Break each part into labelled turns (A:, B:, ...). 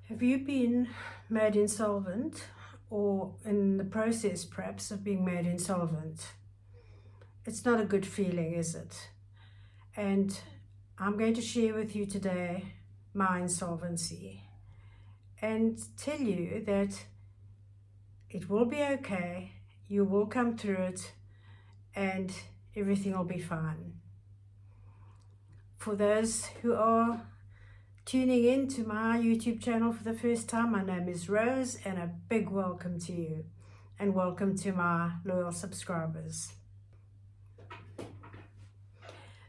A: Have you been made insolvent or in the process perhaps of being made insolvent? It's not a good feeling, is it? And I'm going to share with you today my insolvency and tell you that it will be okay, you will come through it, and everything will be fine. For those who are tuning in to my YouTube channel for the first time, my name is Rose, and a big welcome to you, and welcome to my loyal subscribers.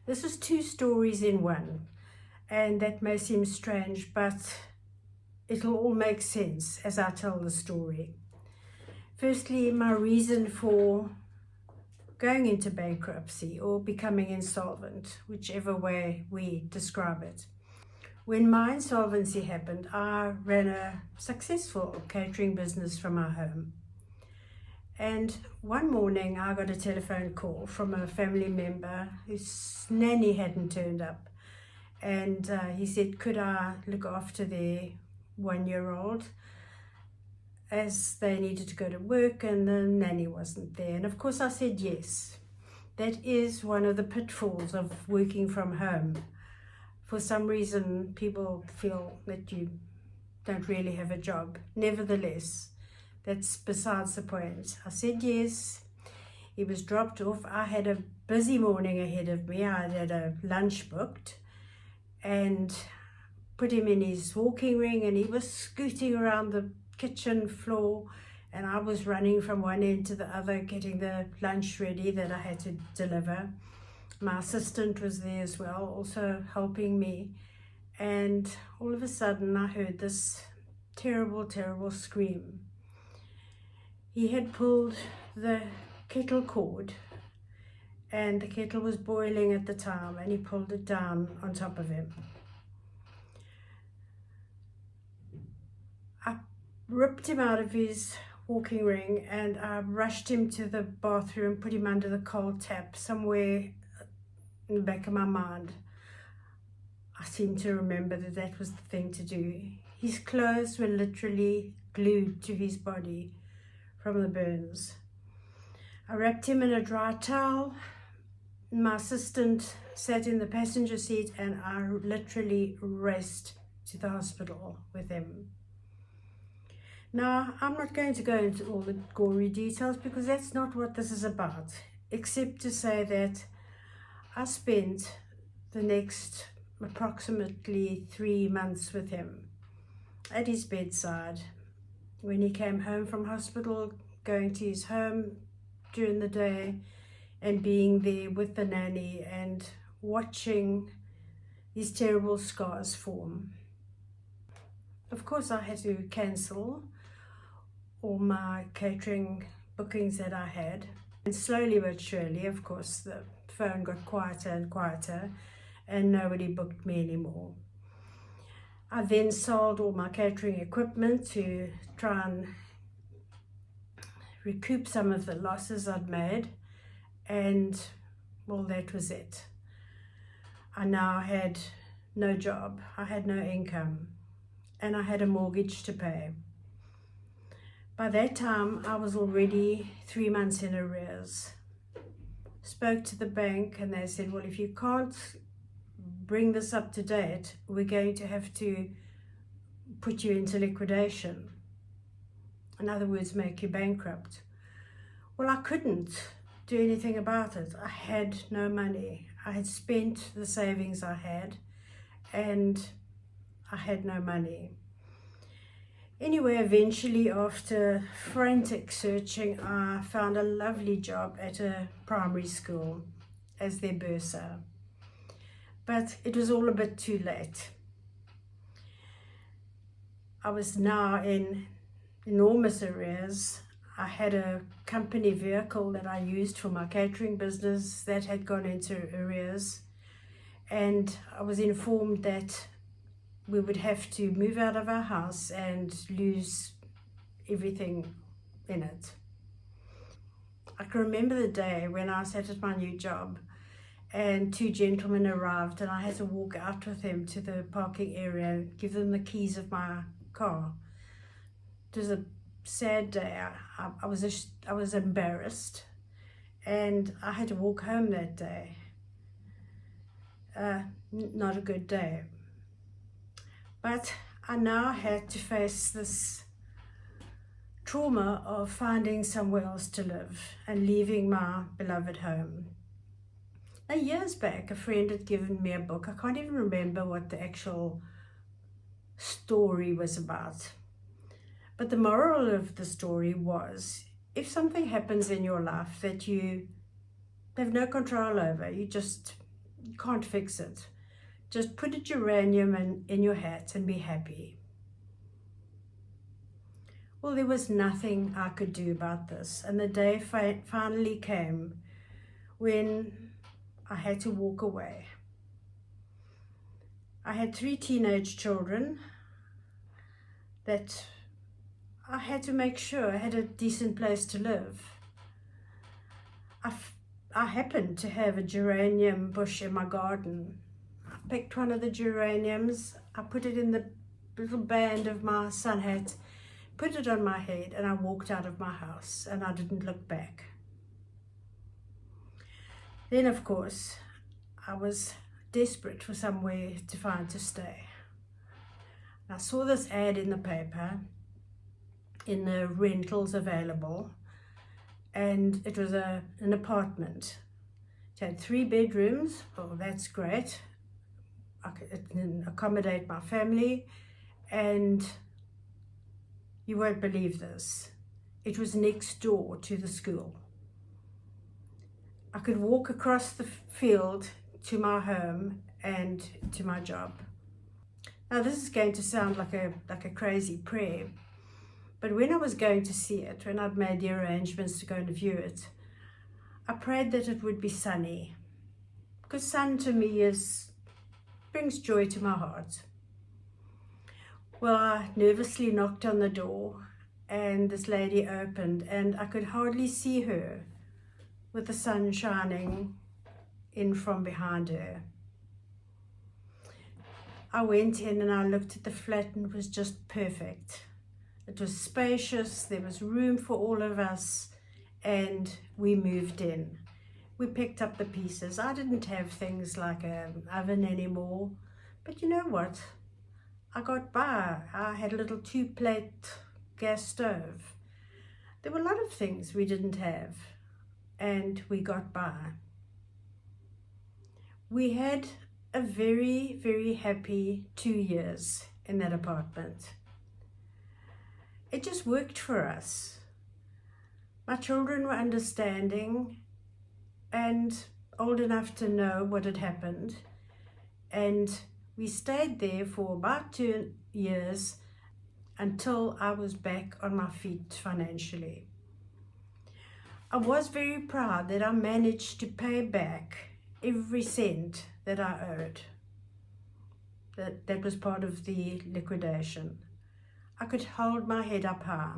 A: This is two stories in one, and that may seem strange, but it'll all make sense as I tell the story. Firstly, my reason for going into bankruptcy or becoming insolvent, whichever way we describe it. When my insolvency happened, I ran a successful catering business from our home. And one morning I got a telephone call from a family member whose nanny hadn't turned up. And he said, could I look after their 1-year-old, as they needed to go to work and the nanny wasn't there. And of course I said yes. That is one of the pitfalls of working from home. For some reason, people feel that you don't really have a job. Nevertheless, that's besides the point. I said yes. He was dropped off. I had a busy morning ahead of me. I had a lunch booked and put him in his walking ring, and he was scooting around the kitchen floor, and I was running from one end to the other getting the lunch ready that I had to deliver. My assistant was there as well, also helping me, and all of a sudden I heard this terrible scream. He had pulled the kettle cord, and the kettle was boiling at the time, and he pulled it down on top of him. I ripped him out of his walking ring, and I rushed him to the bathroom, put him under the cold tap. Somewhere in the back of my mind, I seem to remember that that was the thing to do. His clothes were literally glued to his body from the burns. I wrapped him in a dry towel. My assistant sat in the passenger seat, and I literally raced to the hospital with him. Now, I'm not going to go into all the gory details because that's not what this is about, except to say that I spent the next approximately 3 months with him at his bedside. When he came home from hospital, going to his home during the day and being there with the nanny and watching these terrible scars form. Of course, I had to cancel all my catering bookings that I had. And slowly but surely, of course, the phone got quieter and quieter, and nobody booked me anymore. I then sold all my catering equipment to try and recoup some of the losses I'd made, and well, that was it. I now had no job, I had no income, and I had a mortgage to pay. By that time, I was already 3 months in arrears. Spoke to the bank, and they said, well, if you can't bring this up to date, we're going to have to put you into liquidation. In other words, make you bankrupt. Well, I couldn't do anything about it. I had no money. I had spent the savings I had, and I had no money. Anyway, eventually, after frantic searching, I found a lovely job at a primary school as their bursar. But it was all a bit too late. I was now in enormous arrears. I had a company vehicle that I used for my catering business that had gone into arrears, and I was informed that we would have to move out of our house and lose everything in it. I can remember the day when I sat at my new job and 2 gentlemen arrived, and I had to walk out with them to the parking area and give them the keys of my car. It was a sad day. I was embarrassed, and I had to walk home that day. Not a good day. But I now had to face this trauma of finding somewhere else to live and leaving my beloved home. Now, years back, a friend had given me a book. I can't even remember what the actual story was about. But the moral of the story was, if something happens in your life that you have no control over, you can't fix it, just put a geranium in your hat and be happy. Well, there was nothing I could do about this, and the day finally came when I had to walk away. I had 3 teenage children that I had to make sure I had a decent place to live. I happened to have a geranium bush in my garden. I picked one of the geraniums, I put it in the little band of my sun hat, put it on my head, and I walked out of my house, and I didn't look back. Then, of course, I was desperate for somewhere to find to stay. I saw this ad in the paper, in the rentals available, and it was an apartment. It had 3 bedrooms. Oh, that's great. It can accommodate my family, and you won't believe this. It was next door to the school. I could walk across the field to my home and to my job. Now, this is going to sound like a crazy prayer, but when I was going to see it, when I'd made the arrangements to go and view it, I prayed that it would be sunny, because sun to me brings joy to my heart. Well, I nervously knocked on the door, and this lady opened, and I could hardly see her with the sun shining in from behind her. I went in and I looked at the flat, and it was just perfect. It was spacious, there was room for all of us, and we moved in. We picked up the pieces. I didn't have things like an oven anymore, but you know what? I got by. I had a little 2-plate gas stove. There were a lot of things we didn't have, and we got by. We had a very, very happy 2 years in that apartment. It just worked for us. My children were understanding and old enough to know what had happened, and we stayed there for about 2 years until I was back on my feet financially. I was very proud that I managed to pay back every cent that I owed. That was part of the liquidation. I could hold my head up high.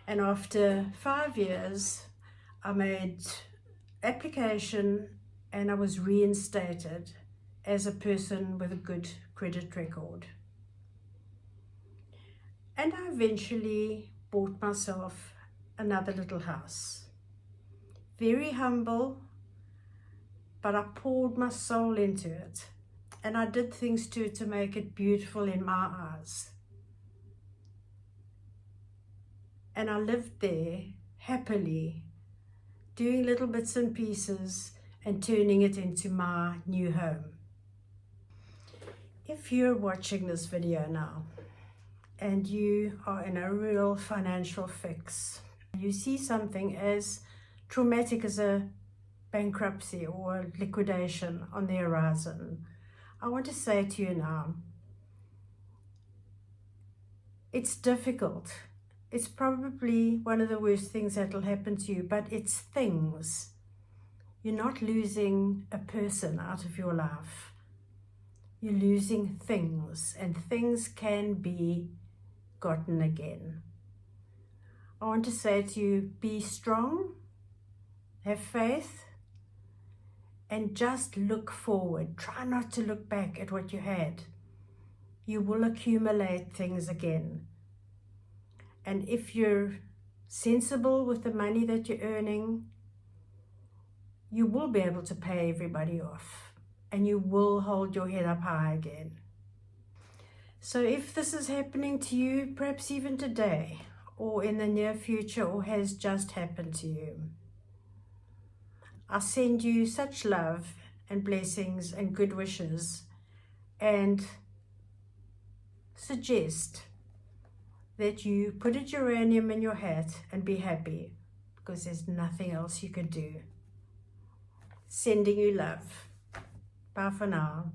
A: And after 5 years, I made application and I was reinstated as a person with a good credit record. And I eventually bought myself another little house. Very humble, but I poured my soul into it, and I did things to it to make it beautiful in my eyes. And I lived there happily, doing little bits and pieces and turning it into my new home. If you're watching this video now and you are in a real financial fix, you see something as traumatic as a bankruptcy or liquidation on the horizon, I want to say to you now, it's difficult. It's probably one of the worst things that will happen to you, but it's things. You're not losing a person out of your life. You're losing things, and things can be gotten again. I want to say to you, be strong, have faith, and just look forward. Try not to look back at what you had. you will accumulate things again. And if you're sensible with the money that you're earning, you will be able to pay everybody off, and you will hold your head up high again. So if this is happening to you, perhaps even today, or in the near future, or has just happened to you, I send you such love and blessings and good wishes, and suggest that you put a geranium in your hat and be happy, because there's nothing else you can do. Sending you love. Bye for now.